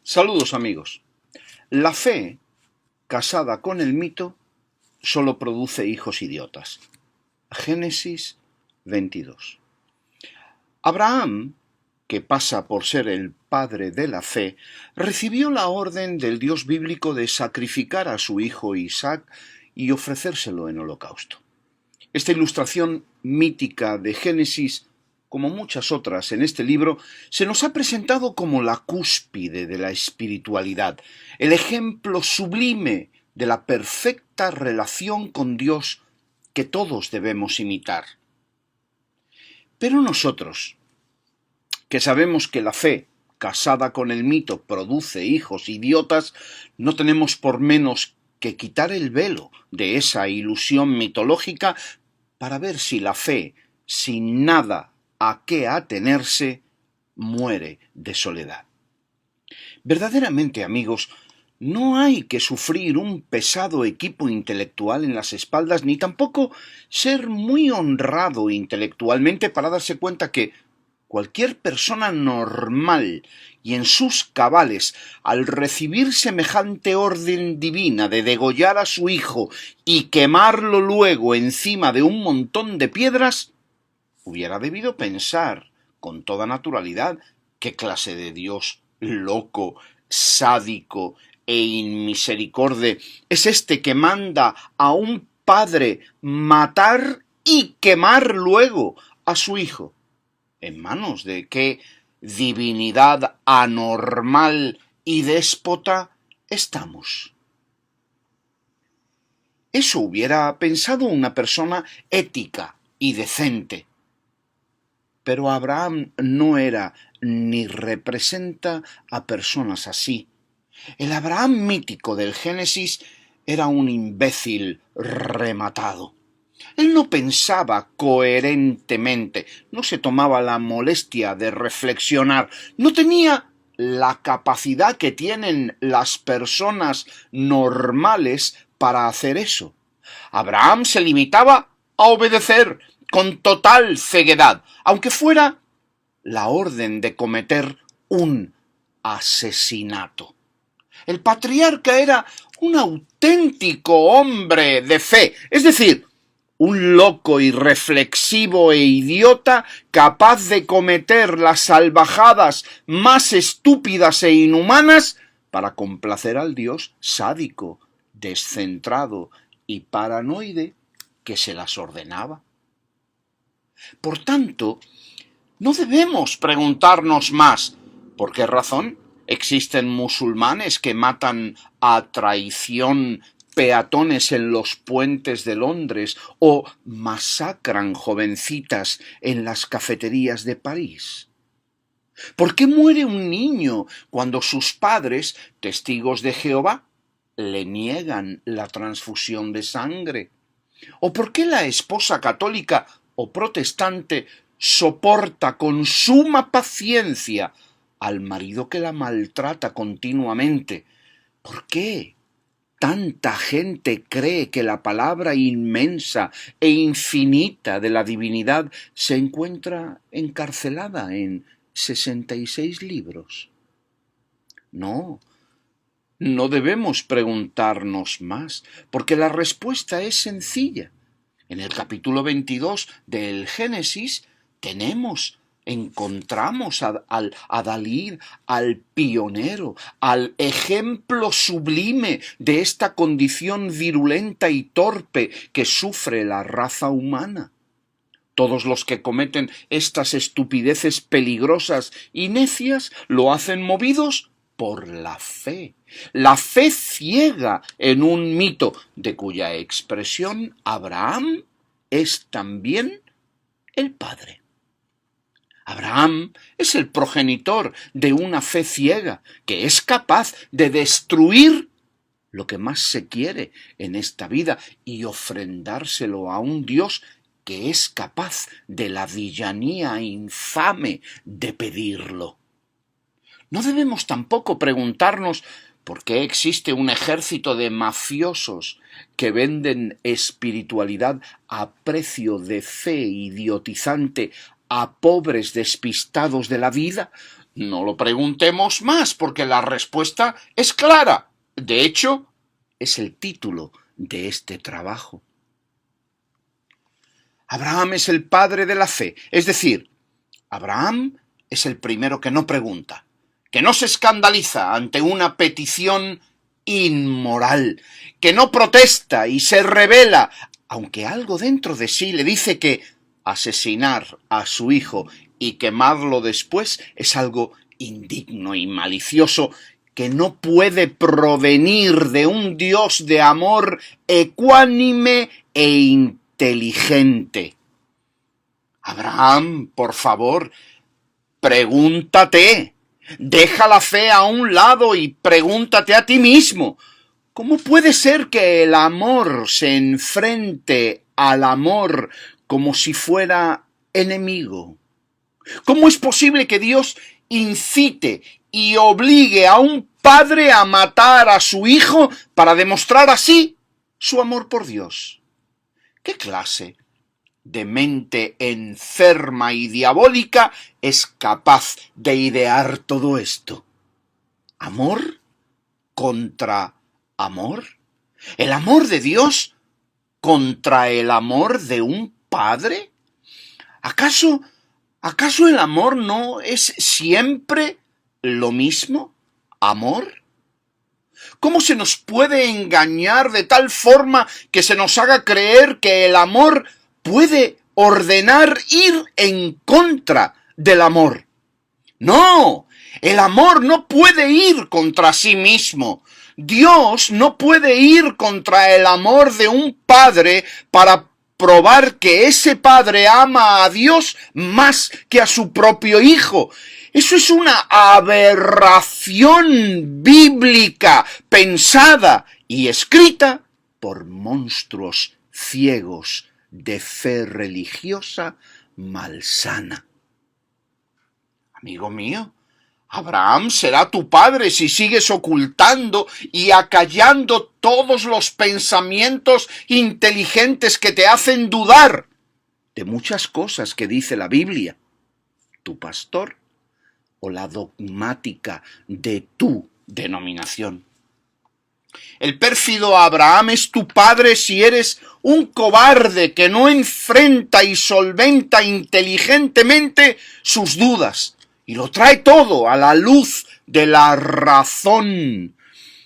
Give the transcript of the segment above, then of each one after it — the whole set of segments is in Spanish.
Saludos amigos. La fe, casada con el mito, solo produce hijos idiotas. Génesis 22. Abraham, que pasa por ser el padre de la fe, recibió la orden del Dios bíblico de sacrificar a su hijo Isaac y ofrecérselo en holocausto. Esta ilustración mítica de Génesis, como muchas otras en este libro, se nos ha presentado como la cúspide de la espiritualidad, el ejemplo sublime de la perfecta relación con Dios que todos debemos imitar. Pero nosotros, que sabemos que la fe, casada con el mito, produce hijos idiotas, no tenemos por menos que quitar el velo de esa ilusión mitológica para ver si la fe, sin nada a qué atenerse, muere de soledad. Verdaderamente, amigos, no hay que sufrir un pesado equipo intelectual en las espaldas, ni tampoco ser muy honrado intelectualmente para darse cuenta que cualquier persona normal y en sus cabales, al recibir semejante orden divina de degollar a su hijo y quemarlo luego encima de un montón de piedras, hubiera debido pensar con toda naturalidad qué clase de Dios loco, sádico e inmisericorde es este que manda a un padre matar y quemar luego a su hijo. ¿En manos de qué divinidad anormal y déspota estamos? Eso hubiera pensado una persona ética y decente. Pero Abraham no era ni representa a personas así. El Abraham mítico del Génesis era un imbécil rematado. Él no pensaba coherentemente, no se tomaba la molestia de reflexionar, no tenía la capacidad que tienen las personas normales para hacer eso. Abraham se limitaba a obedecer con total ceguedad, aunque fuera la orden de cometer un asesinato. El patriarca era un auténtico hombre de fe, es decir, un loco irreflexivo e idiota capaz de cometer las salvajadas más estúpidas e inhumanas para complacer al Dios sádico, descentrado y paranoide que se las ordenaba. Por tanto, no debemos preguntarnos más ¿por qué razón existen musulmanes que matan a traición peatones en los puentes de Londres o masacran jovencitas en las cafeterías de París? ¿Por qué muere un niño cuando sus padres, testigos de Jehová, le niegan la transfusión de sangre? ¿O por qué la esposa católica o protestante soporta con suma paciencia al marido que la maltrata continuamente? ¿Por qué tanta gente cree que la palabra inmensa e infinita de la divinidad se encuentra encarcelada en 66 libros? No debemos preguntarnos más, porque la respuesta es sencilla. En el capítulo 22 del Génesis encontramos a David, al pionero, al ejemplo sublime de esta condición virulenta y torpe que sufre la raza humana. Todos los que cometen estas estupideces peligrosas y necias lo hacen movidos por la fe ciega en un mito de cuya expresión Abraham es también el padre. Abraham es el progenitor de una fe ciega que es capaz de destruir lo que más se quiere en esta vida y ofrendárselo a un Dios que es capaz de la villanía infame de pedirlo. No debemos tampoco preguntarnos por qué existe un ejército de mafiosos que venden espiritualidad a precio de fe idiotizante a pobres despistados de la vida. No lo preguntemos más porque la respuesta es clara. De hecho, es el título de este trabajo. Abraham es el padre de la fe, es decir, Abraham es el primero que no pregunta, que no se escandaliza ante una petición inmoral, que no protesta y se rebela, aunque algo dentro de sí le dice que asesinar a su hijo y quemarlo después es algo indigno y malicioso que no puede provenir de un Dios de amor ecuánime e inteligente. Abraham, por favor, pregúntate, deja la fe a un lado y pregúntate a ti mismo, ¿cómo puede ser que el amor se enfrente al amor como si fuera enemigo? ¿Cómo es posible que Dios incite y obligue a un padre a matar a su hijo para demostrar así su amor por Dios? ¿Qué clase de mente enferma y diabólica es capaz de idear todo esto? ¿Amor contra amor? ¿El amor de Dios contra el amor de un padre? ¿Acaso el amor no es siempre lo mismo? ¿Amor? ¿Cómo se nos puede engañar de tal forma que se nos haga creer que el amor puede ordenar ir en contra del amor? No, el amor no puede ir contra sí mismo. Dios no puede ir contra el amor de un padre para probar que ese padre ama a Dios más que a su propio hijo. Eso es una aberración bíblica pensada y escrita por monstruos ciegos de fe religiosa malsana. Amigo mío, Abraham será tu padre si sigues ocultando y acallando todos los pensamientos inteligentes que te hacen dudar de muchas cosas que dice la Biblia, tu pastor o la dogmática de tu denominación. El pérfido Abraham es tu padre si eres un cobarde que no enfrenta y solventa inteligentemente sus dudas y lo trae todo a la luz de la razón,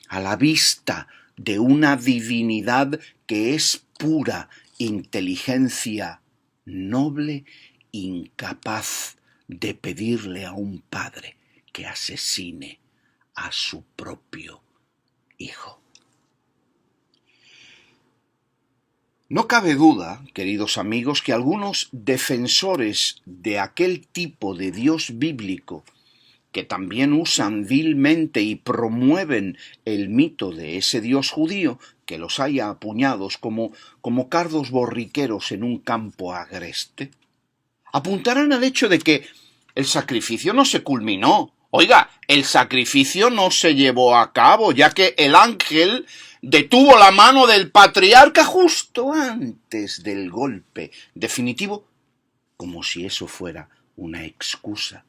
a la vista de una divinidad que es pura inteligencia noble, incapaz de pedirle a un padre que asesine a su propio hijo. No cabe duda, queridos amigos, que algunos defensores de aquel tipo de Dios bíblico, que también usan vilmente y promueven el mito de ese Dios judío, que los haya apuñados como cardos borriqueros en un campo agreste, apuntarán al hecho de que el sacrificio no se culminó. Oiga, el sacrificio no se llevó a cabo, ya que el ángel detuvo la mano del patriarca justo antes del golpe definitivo, como si eso fuera una excusa.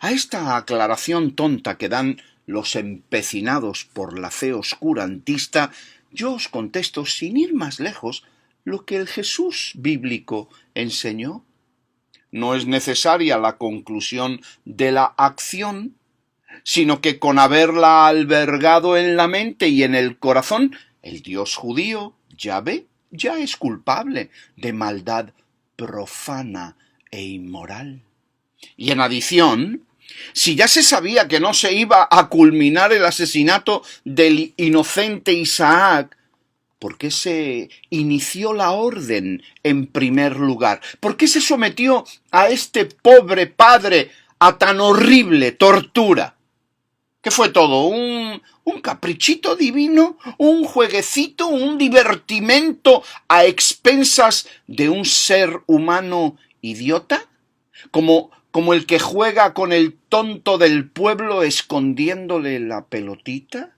A esta aclaración tonta que dan los empecinados por la fe oscurantista, yo os contesto, sin ir más lejos, lo que el Jesús bíblico enseñó. No es necesaria la conclusión de la acción, sino que con haberla albergado en la mente y en el corazón, el Dios judío, Yahvé, ya es culpable de maldad profana e inmoral. Y en adición, si ya se sabía que no se iba a culminar el asesinato del inocente Isaac, ¿por qué se inició la orden en primer lugar? ¿Por qué se sometió a este pobre padre a tan horrible tortura? ¿Qué fue todo? ¿Un caprichito divino? ¿Un jueguecito? ¿Un divertimento a expensas de un ser humano idiota? ¿Como el que juega con el tonto del pueblo escondiéndole la pelotita?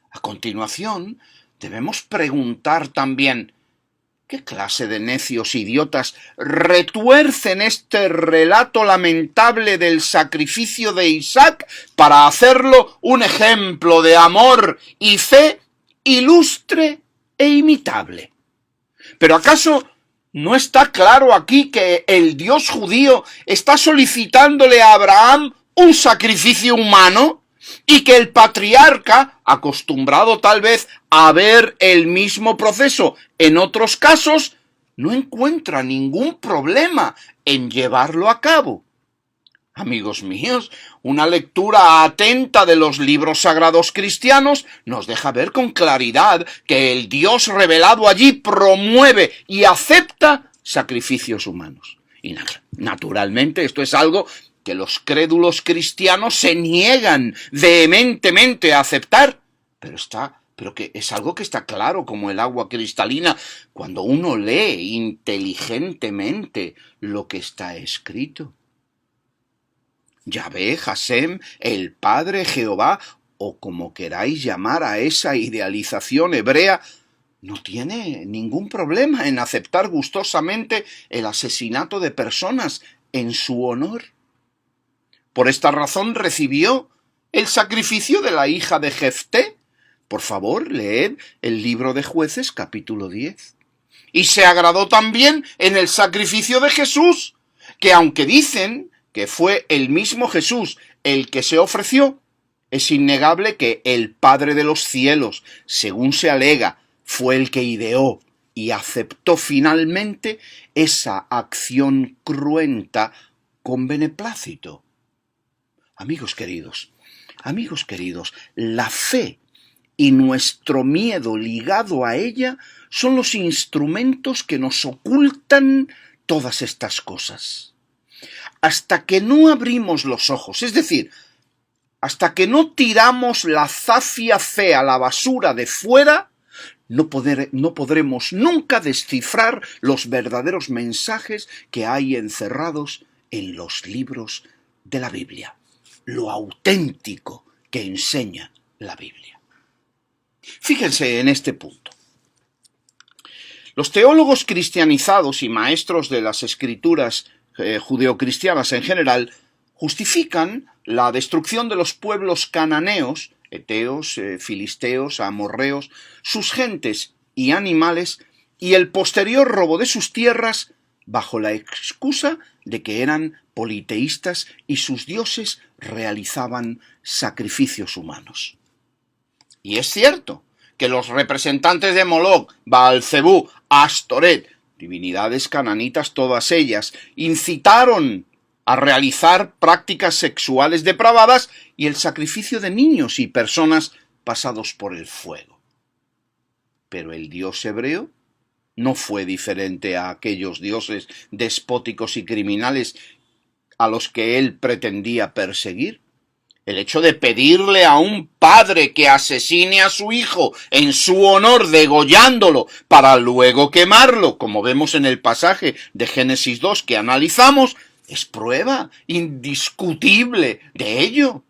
A continuación, debemos preguntar también, ¿Qué clase de necios idiotas retuercen este relato lamentable del sacrificio de Isaac para hacerlo un ejemplo de amor y fe ilustre e imitable? ¿Pero acaso no está claro aquí que el Dios judío está solicitándole a Abraham un sacrificio humano? Y que el patriarca, acostumbrado tal vez a ver el mismo proceso en otros casos, no encuentra ningún problema en llevarlo a cabo. Amigos míos, una lectura atenta de los libros sagrados cristianos nos deja ver con claridad que el Dios revelado allí promueve y acepta sacrificios humanos. Y naturalmente esto es algo que los crédulos cristianos se niegan vehementemente a aceptar, pero que es algo que está claro como el agua cristalina cuando uno lee inteligentemente lo que está escrito. Yahvé, Hashem, el Padre, Jehová, o como queráis llamar a esa idealización hebrea, no tiene ningún problema en aceptar gustosamente el asesinato de personas en su honor. Por esta razón recibió el sacrificio de la hija de Jefté. Por favor, leed el libro de Jueces, capítulo 10. Y se agradó también en el sacrificio de Jesús, que aunque dicen que fue el mismo Jesús el que se ofreció, es innegable que el Padre de los cielos, según se alega, fue el que ideó y aceptó finalmente esa acción cruenta con beneplácito. Amigos queridos, la fe y nuestro miedo ligado a ella son los instrumentos que nos ocultan todas estas cosas. Hasta que no abrimos los ojos, es decir, hasta que no tiramos la zafia fe a la basura de fuera, no podremos nunca descifrar los verdaderos mensajes que hay encerrados en los libros de la Biblia. Lo auténtico que enseña la Biblia. Fíjense en este punto. Los teólogos cristianizados y maestros de las escrituras judeocristianas en general justifican la destrucción de los pueblos cananeos, eteos, filisteos, amorreos, sus gentes y animales, y el posterior robo de sus tierras bajo la excusa de que eran politeístas y sus dioses realizaban sacrificios humanos. Y es cierto que los representantes de Moloch, Baal-zebú, Astoret, divinidades cananitas todas ellas, incitaron a realizar prácticas sexuales depravadas y el sacrificio de niños y personas pasados por el fuego. Pero el Dios hebreo no fue diferente a aquellos dioses despóticos y criminales a los que él pretendía perseguir. El hecho de pedirle a un padre que asesine a su hijo en su honor degollándolo para luego quemarlo, como vemos en el pasaje de Génesis 2 que analizamos, es prueba indiscutible de ello.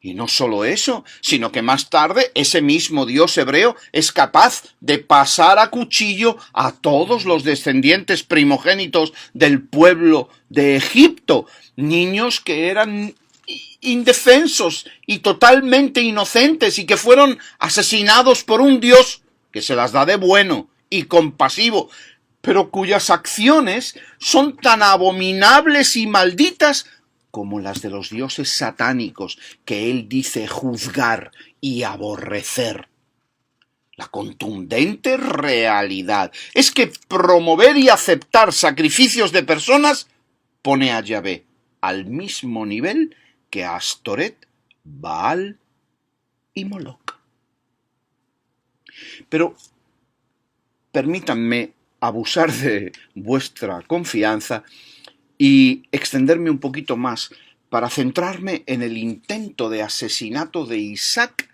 Y no solo eso, sino que más tarde ese mismo Dios hebreo es capaz de pasar a cuchillo a todos los descendientes primogénitos del pueblo de Egipto, niños que eran indefensos y totalmente inocentes y que fueron asesinados por un Dios que se las da de bueno y compasivo, pero cuyas acciones son tan abominables y malditas como las de los dioses satánicos que él dice juzgar y aborrecer. La contundente realidad es que promover y aceptar sacrificios de personas pone a Yahvé al mismo nivel que a Astoret, Baal y Moloch. Pero permítanme abusar de vuestra confianza y extenderme un poquito más para centrarme en el intento de asesinato de Isaac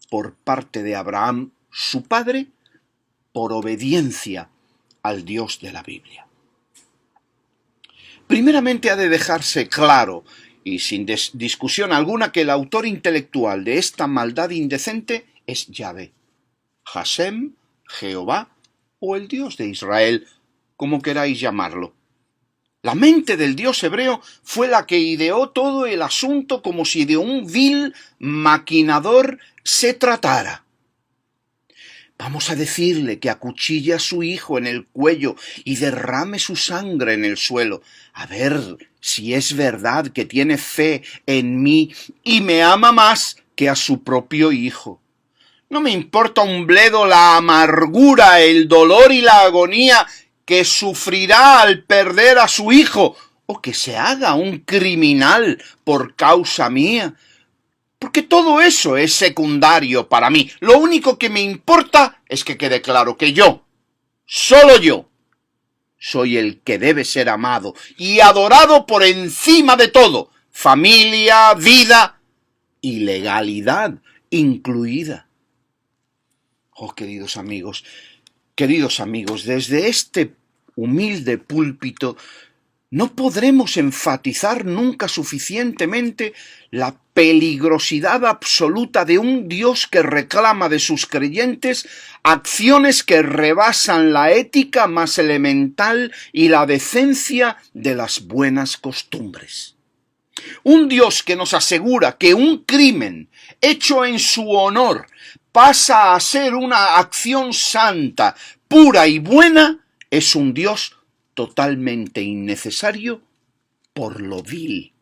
por parte de Abraham, su padre, por obediencia al Dios de la Biblia. Primeramente ha de dejarse claro, y sin discusión alguna, que el autor intelectual de esta maldad indecente es Yahvé, Hashem, Jehová, o el Dios de Israel, como queráis llamarlo. La mente del Dios hebreo fue la que ideó todo el asunto como si de un vil maquinador se tratara. Vamos a decirle que acuchille a su hijo en el cuello y derrame su sangre en el suelo, a ver si es verdad que tiene fe en mí y me ama más que a su propio hijo. No me importa un bledo la amargura, el dolor y la agonía que sufrirá al perder a su hijo, o que se haga un criminal por causa mía, porque todo eso es secundario para mí. Lo único que me importa es que quede claro que yo, solo yo, soy el que debe ser amado y adorado por encima de todo, familia, vida y legalidad incluida. Oh, queridos amigos, desde este humilde púlpito no podremos enfatizar nunca suficientemente la peligrosidad absoluta de un Dios que reclama de sus creyentes acciones que rebasan la ética más elemental y la decencia de las buenas costumbres. Un Dios que nos asegura que un crimen hecho en su honor pasa a ser una acción santa, pura y buena, es un Dios totalmente innecesario por lo vil.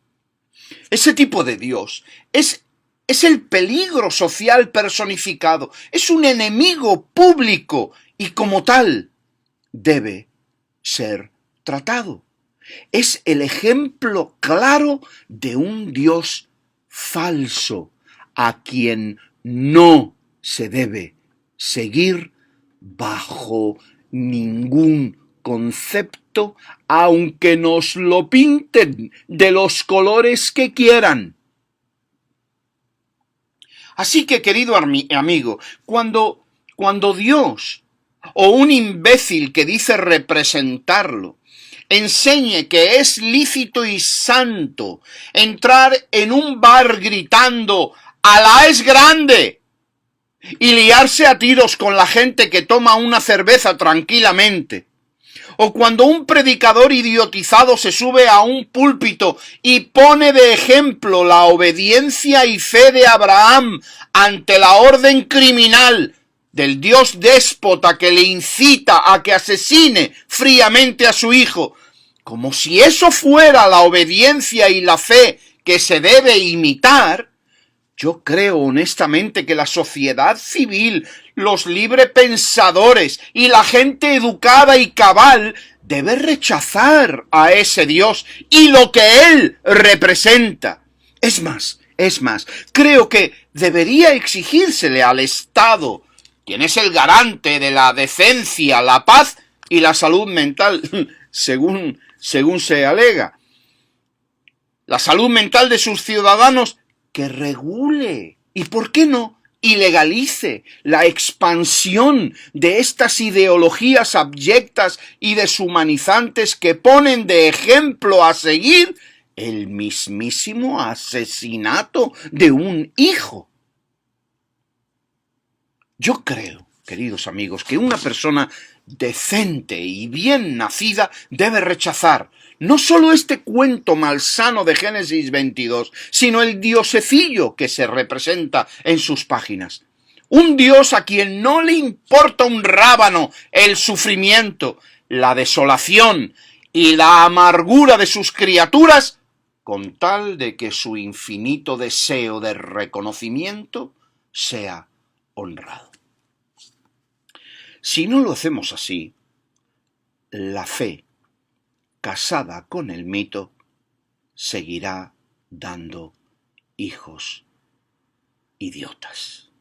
Ese tipo de Dios es el peligro social personificado, es un enemigo público y como tal debe ser tratado. Es el ejemplo claro de un Dios falso a quien no se debe seguir bajo ningún concepto, aunque nos lo pinten de los colores que quieran. Así que, querido amigo, cuando Dios o un imbécil que dice representarlo enseñe que es lícito y santo entrar en un bar gritando «Alá es grande» y liarse a tiros con la gente que toma una cerveza tranquilamente, o cuando un predicador idiotizado se sube a un púlpito y pone de ejemplo la obediencia y fe de Abraham ante la orden criminal del Dios déspota que le incita a que asesine fríamente a su hijo, como si eso fuera la obediencia y la fe que se debe imitar, yo creo honestamente que la sociedad civil, los librepensadores y la gente educada y cabal debe rechazar a ese Dios y lo que él representa. Es más, creo que debería exigírsele al Estado, quien es el garante de la decencia, la paz y la salud mental, según se alega. La salud mental de sus ciudadanos que regule y, ¿por qué no?, ilegalice la expansión de estas ideologías abyectas y deshumanizantes que ponen de ejemplo a seguir el mismísimo asesinato de un hijo. Yo creo, queridos amigos, que una persona decente y bien nacida debe rechazar no solo este cuento malsano de Génesis 22, sino el diosecillo que se representa en sus páginas. Un Dios a quien no le importa un rábano el sufrimiento, la desolación y la amargura de sus criaturas, con tal de que su infinito deseo de reconocimiento sea honrado. Si no lo hacemos así, la fe, casada con el mito, seguirá dando hijos idiotas.